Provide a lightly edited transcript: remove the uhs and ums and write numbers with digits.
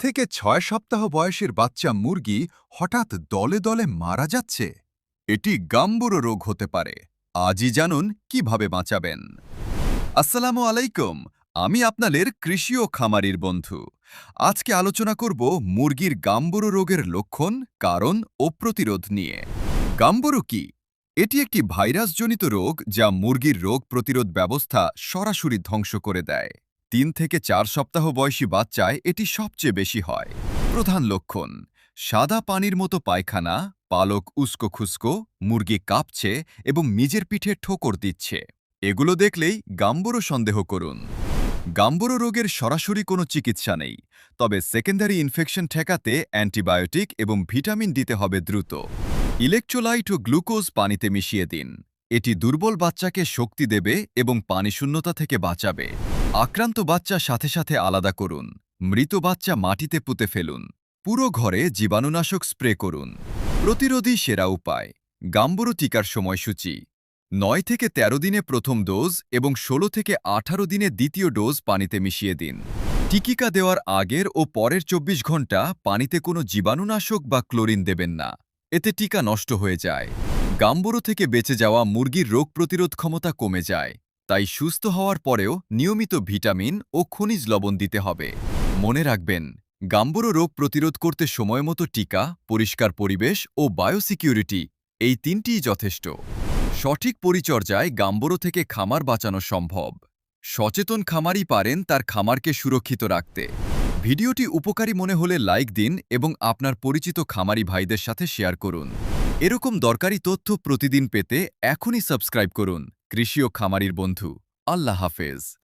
থেকে ৬ সপ্তাহ বয়সের বাচ্চা মুরগি হঠাৎ দলে দলে মারা যাচ্ছে। এটি গাম্বুরো রোগ হতে পারে। আজই জানুন কিভাবে বাঁচাবেন। আসসালামু আলাইকুম, আমি আপনাদের কৃষি ও খামারির বন্ধু। আজকে আলোচনা করব মুরগির গাম্বুরো রোগের লক্ষণ, কারণ ও প্রতিরোধ নিয়ে। গাম্বুরো কি? এটি একটি ভাইরাসজনিত রোগ যা মুরগির রোগ প্রতিরোধ ব্যবস্থা সরাসরি ধ্বংস করে দেয়। ৩ থেকে ৪ সপ্তাহ বয়সী বাচ্চায় এটি সবচেয়ে বেশি হয়। প্রধান লক্ষণ: সাদা পানির মতো পায়খানা, পালক উস্কো খুস্কো, মুরগি কাঁপছে এবং নিজের পিঠে ঠোকর দিচ্ছে। এগুলো দেখলেই গাম্বুরো সন্দেহ করুন। গাম্বুরো রোগের সরাসরি কোনো চিকিৎসা নেই, তবে সেকেন্ডারি ইনফেকশন ঠেকাতে অ্যান্টিবায়োটিক এবং ভিটামিন দিতে হবে দ্রুত। ইলেকট্রোলাইট ও গ্লুকোজ পানিতে মিশিয়ে দিন। এটি দুর্বল বাচ্চাকে শক্তি দেবে এবং পানিশূন্যতা থেকে বাঁচাবে। আক্রান্ত বাচ্চা সাথে সাথে আলাদা করুন। মৃত বাচ্চা মাটিতে পুঁতে ফেলুন। পুরো ঘরে জীবাণুনাশক স্প্রে করুন। প্রতিরোধী সেরা উপায়: গাম্বুরো টিকার সময়সূচি: ৯ থেকে ১৩ দিনে প্রথম ডোজ এবং ১৬ থেকে ১৮ দিনে দ্বিতীয় ডোজ পানিতে মিশিয়ে দিন। টিকিকা দেওয়ার আগের ও পরের ২৪ ঘন্টা পানিতে কোনো জীবাণুনাশক বা ক্লোরিন দেবেন না, এতে টিকা নষ্ট হয়ে যায়। গাম্বুরো থেকে বেঁচে যাওয়া মুরগির রোগ প্রতিরোধ ক্ষমতা কমে যায়, তাই সুস্থ হওয়ার পরেও নিয়মিত ভিটামিন ও খনিজ লবণ দিতে হবে। মনে রাখবেন, গাম্বুরো রোগ প্রতিরোধ করতে সময়মতো টিকা, পরিষ্কার পরিবেশ ও বায়োসিকিউরিটি, এই তিনটিই যথেষ্ট। সঠিক পরিচর্যায় গাম্বুরো থেকে খামার বাঁচানো সম্ভব। সচেতন খামারই পারেন তার খামারকে সুরক্ষিত রাখতে। ভিডিওটি উপকারী মনে হলে লাইক দিন এবং আপনার পরিচিত খামারি ভাইদের সাথে শেয়ার করুন। এরকম দরকারি তথ্য প্রতিদিন পেতে এখনই সাবস্ক্রাইব করুন কৃষি ও খামারির বন্ধু। আল্লাহ হাফেজ।